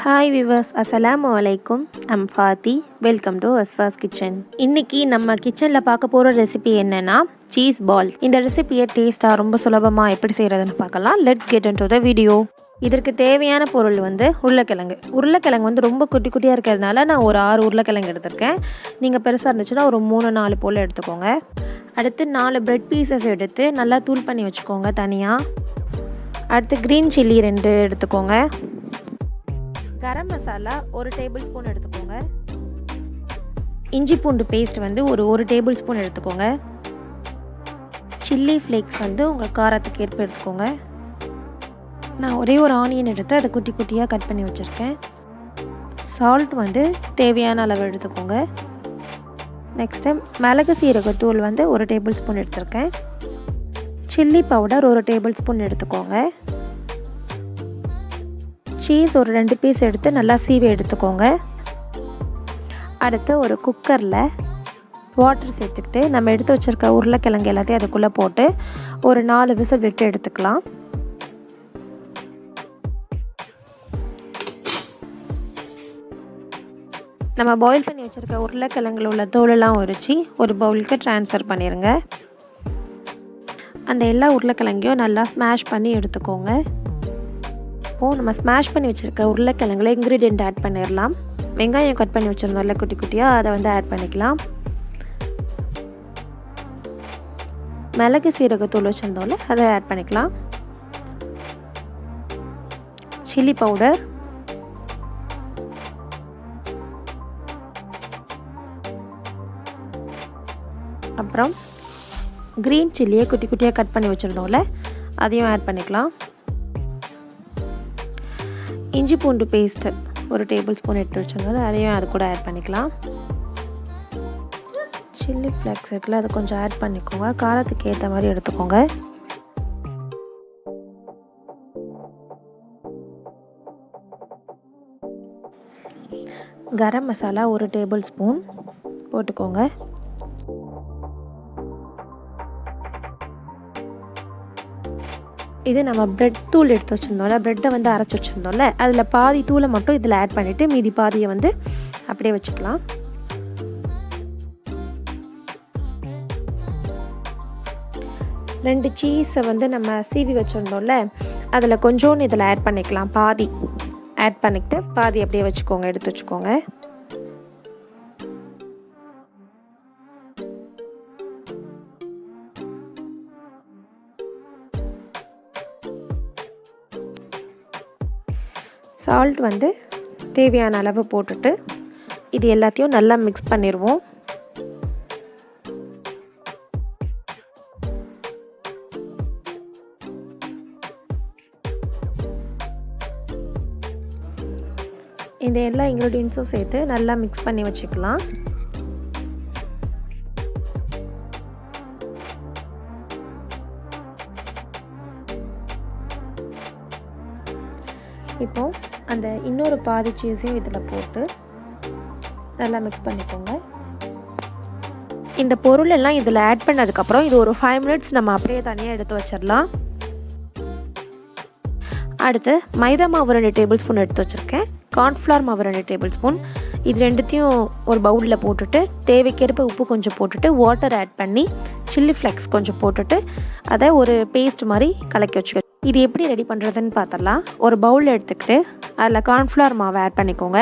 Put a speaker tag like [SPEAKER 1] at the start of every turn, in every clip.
[SPEAKER 1] Hi viewers, அஸ்ஸலாமு அலைக்கும். I'm Fathi. Welcome to Aswas kitchen. இன்றைக்கி நம்ம கிச்சனில் பார்க்க போகிற ரெசிபி என்னென்னா சீஸ் பால்ஸ். இந்த ரெசிபியை டேஸ்ட்டாக ரொம்ப சுலபமாக எப்படி செய்கிறதுன்னு பார்க்கலாம். Let's get into the video. இதற்கு தேவையான பொருள் உருளைக்கிழங்கு ரொம்ப குட்டி குட்டியாக இருக்கிறதுனால நான் ஒரு 6 உருளைக்கிழங்கு எடுத்திருக்கேன். நீங்கள் பெருசாக இருந்துச்சுன்னா ஒரு 3-4 போல் எடுத்துக்கோங்க. அடுத்து 4 பிரெட் பீசஸ் எடுத்து நல்லா தூள் பண்ணி வச்சுக்கோங்க தனியாக. அடுத்து க்ரீன் சில்லி 2 எடுத்துக்கோங்க. கரம் மசாலா 1 டேபிள் ஸ்பூன் எடுத்துக்கோங்க. இஞ்சி பூண்டு பேஸ்ட் ஒரு 1 டேபிள் ஸ்பூன் எடுத்துக்கோங்க. சில்லி ஃப்ளேக்ஸ் உங்கள் காரத்துக்கு ஏற்ப எடுத்துக்கோங்க. நான் ஒரே ஒரு ஆனியன் எடுத்து அதை குட்டி குட்டியாக கட் பண்ணி வச்சுருக்கேன். சால்ட் தேவையான அளவு எடுத்துக்கோங்க. நெக்ஸ்ட்டு மிளகு சீரகத்தூள் 1 டேபிள் ஸ்பூன் எடுத்துருக்கேன். சில்லி பவுடர் 1 டேபிள் ஸ்பூன் எடுத்துக்கோங்க. சீஸ் ஒரு 2 பீஸ் எடுத்து நல்லா சீவி எடுத்துக்கோங்க. அடுத்து ஒரு குக்கரில் வாட்டர் சேர்த்துக்கிட்டு நம்ம எடுத்து வச்சுருக்க உருளைக்கிழங்கு எல்லாத்தையும் அதுக்குள்ளே போட்டு ஒரு 4 விசில் விட்டு எடுத்துக்கலாம். நம்ம பாயில் பண்ணி வச்சுருக்க உருளைக்கிழங்குல உள்ள தோலெல்லாம் உரித்து ஒரு பவுலுக்கு ட்ரான்ஸ்ஃபர் பண்ணிடுங்க. அந்த எல்லா உருளைக்கிழங்கையும் நல்லா ஸ்மாஷ் பண்ணி எடுத்துக்கோங்க. இப்போது நம்ம ஸ்மாஷ் பண்ணி வச்சுருக்க உருளைக்கிழங்குல இன்க்ரீடியண்ட் ஆட் பண்ணிடலாம். வெங்காயம் கட் பண்ணி வச்சுருந்தோம்ல குட்டி குட்டியாக, அதை ஆட் பண்ணிக்கலாம். மிளகு சீரகத்தூள் வச்சுருந்தோம்ல அதை ஆட் பண்ணிக்கலாம். சில்லி பவுடர், அப்புறம் க்ரீன் சில்லியை குட்டி குட்டியாக கட் பண்ணி வச்சுருந்தோம்ல அதையும் ஆட் பண்ணிக்கலாம். இஞ்சி பூண்டு பேஸ்ட்டு 1 டேபிள் ஸ்பூன் எடுத்து வச்சுருந்தோம், அதையும் அது கூட ஆட் பண்ணிக்கலாம். சில்லி ஃப்ளேக்ஸ் இருக்குல்ல, அதை கொஞ்சம் ஆட் பண்ணிக்கோங்க. காரத்துக்கு ஏற்ற மாதிரி எடுத்துக்கோங்க. கரம் மசாலா 1 டேபிள் ஸ்பூன் போட்டுக்கோங்க. இது நம்ம ப்ரெட் தூள் எடுத்து வச்சுருந்தோம்ல, ப்ரெட்டை அரைச்சி வச்சுருந்தோம்ல, அதில் பாதி தூளை மட்டும் இதில் ஆட் பண்ணிவிட்டு மீதி பாதியை அப்படியே வச்சுக்கலாம். ரெண்டு சீஸை நம்ம சீவி வச்சுருந்தோம்ல, அதில் கொஞ்சோன்னு இதில் ஆட் பண்ணிக்கலாம். பாதி ஆட் பண்ணிக்கிட்டு பாதி அப்படியே வச்சுக்கோங்க, எடுத்து வச்சுக்கோங்க. சால்ட் தேவையான அளவு போட்டுட்டு இது எல்லாத்தையும் நல்லா மிக்ஸ் பண்ணிடுவோம். இந்த எல்லா இன்க்ரீடியன்ஸும் சேர்த்து நல்லா மிக்ஸ் பண்ணி வச்சுக்கலாம். இப்போது அந்த இன்னொரு பாதி சீஸையும் இதில் போட்டு நல்லா மிக்ஸ் பண்ணிக்கோங்க. இந்த பொருள் எல்லாம் இதில் ஆட் பண்ணதுக்கப்புறம் இது ஒரு 5 மினிட்ஸ் நம்ம அப்படியே தனியாக எடுத்து வச்சிடலாம். அடுத்து மைதா மாவு 2 டேபிள் ஸ்பூன் எடுத்து வச்சுருக்கேன். கார்ன்ஃப்ளவர் மாவு 2 டேபிள் ஸ்பூன். இது ரெண்டுத்தையும் ஒரு பவுலில் போட்டுட்டு தேவைக்கேற்ப உப்பு கொஞ்சம் போட்டுட்டு வாட்டர் ஆட் பண்ணி சில்லி ஃப்ளேக்ஸ் கொஞ்சம் போட்டுட்டு அதை ஒரு பேஸ்ட் மாதிரி கலக்கி வச்சுக்கோ. இது எப்படி ரெடி பண்ணுறதுன்னு பார்த்துடலாம். ஒரு பவுல் எடுத்துக்கிட்டு அதில் கார்ன்ஃப்ளவர் மாவை ஆட் பண்ணிக்கோங்க.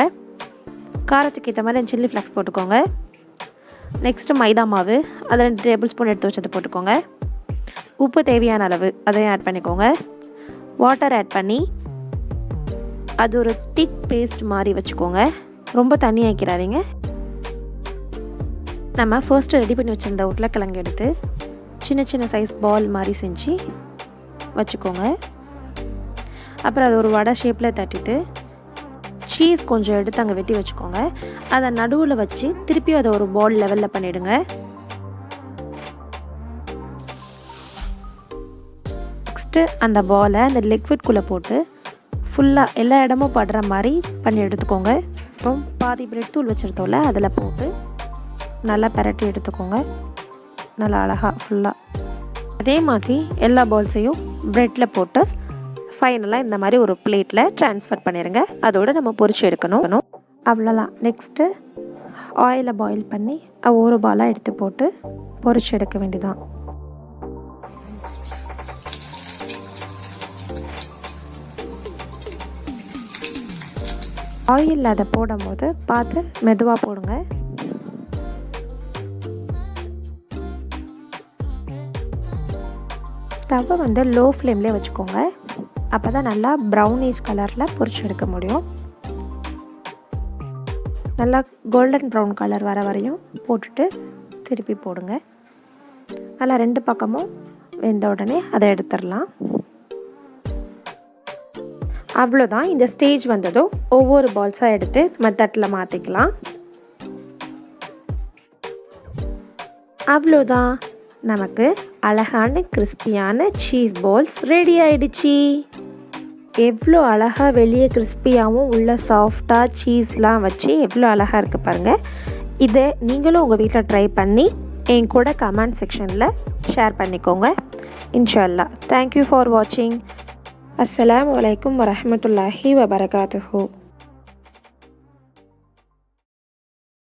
[SPEAKER 1] காரத்துக்கு ஏற்ற மாதிரி சில்லி ஃப்ளேக்ஸ் போட்டுக்கோங்க. நெக்ஸ்ட்டு மைதா மாவு அதில் 2 டேபிள் ஸ்பூன் எடுத்து வச்சது போட்டுக்கோங்க. உப்பு தேவையான அளவு அதையும் ஆட் பண்ணிக்கோங்க. வாட்டர் ஆட் பண்ணி அது ஒரு திக் பேஸ்ட் மாதிரி வச்சுக்கோங்க. ரொம்ப தண்ணி ஆக்கிடாதீங்க. நம்ம ஃபர்ஸ்ட்டு ரெடி பண்ணி வச்சுருந்த உருளைக்கிழங்கு எடுத்து சின்ன சின்ன சைஸ் பால் மாதிரி செஞ்சு வச்சுக்கோங்க. அப்புறம் அது ஒரு வடை ஷேப்பில் தட்டிட்டு சீஸ் கொஞ்சம் எடுத்து அங்கே வெட்டி வச்சுக்கோங்க. அதை நடுவில் வச்சு திருப்பி அதை ஒரு பால் லெவலில் பண்ணிவிடுங்க. நெக்ஸ்ட்டு அந்த பாலை அந்த லிக்விட்குள்ளே போட்டு ஃபுல்லாக எல்லா இடமும் படுற மாதிரி பண்ணி எடுத்துக்கோங்க. அப்புறம் பாதி பிரெட் தூள் வச்சுருந்தோம்ல அதில் போட்டு நல்லா பரட்டி எடுத்துக்கோங்க. நல்லா அழகாக ஃபுல்லாக அதே மாதிரி எல்லா பால்ஸையும் ப்ரெட்டில் போட்டு ஃபைனலாக இந்த மாதிரி ஒரு பிளேட்டில் ட்ரான்ஸ்ஃபர் பண்ணிடுங்க. அதோடு நம்ம பொரிச்சு எடுக்கணும். அவ்வளோதான். நெக்ஸ்ட்டு ஆயிலை பாயில் பண்ணி ஒரு பாலாக எடுத்து போட்டு பொரிச்சு எடுக்க வேண்டியதான். ஆயில் அதை போடும்போது பார்த்து மெதுவாக போடுங்க. ஸ்டவ்வை வந்து லோ ஃப்ளேம்லேயே வச்சுக்கோங்க. அப்போ தான் நல்லா ப்ரௌனிஷ் கலரில் பொரிச்சு எடுக்க முடியும். நல்லா கோல்டன் ப்ரௌன் கலர் வர வரையும் போட்டுட்டு திருப்பி போடுங்க. நல்லா 2 பக்கமும் வெந்த உடனே அதை எடுத்துடலாம். அவ்வளோதான். இந்த ஸ்டேஜ் வந்ததும் ஒவ்வொரு பால்ஸாக எடுத்து நம்ம தட்டில் மாற்றிக்கலாம். அவ்வளோதான், நமக்கு அழகான கிறிஸ்பியான சீஸ் பால்ஸ் ரெடி ஆயிடுச்சு. எவ்வளோ அழகாக வெளியே கிறிஸ்பியாகவும் உள்ள சாஃப்டாக சீஸ்லாம் வச்சு எவ்வளோ அழகாக இருக்குது பாருங்கள். இதை நீங்களும் உங்கள் வீட்டில் ட்ரை பண்ணி என் கூட கமெண்ட் செக்ஷனில் ஷேர் பண்ணிக்கோங்க. இன்ஷா அல்லாஹ். தேங்க்யூ ஃபார் வாட்சிங். அஸ்ஸலாமு அலைக்கும் வரஹ்மத்துல்லாஹி வபரகாத்துஹு.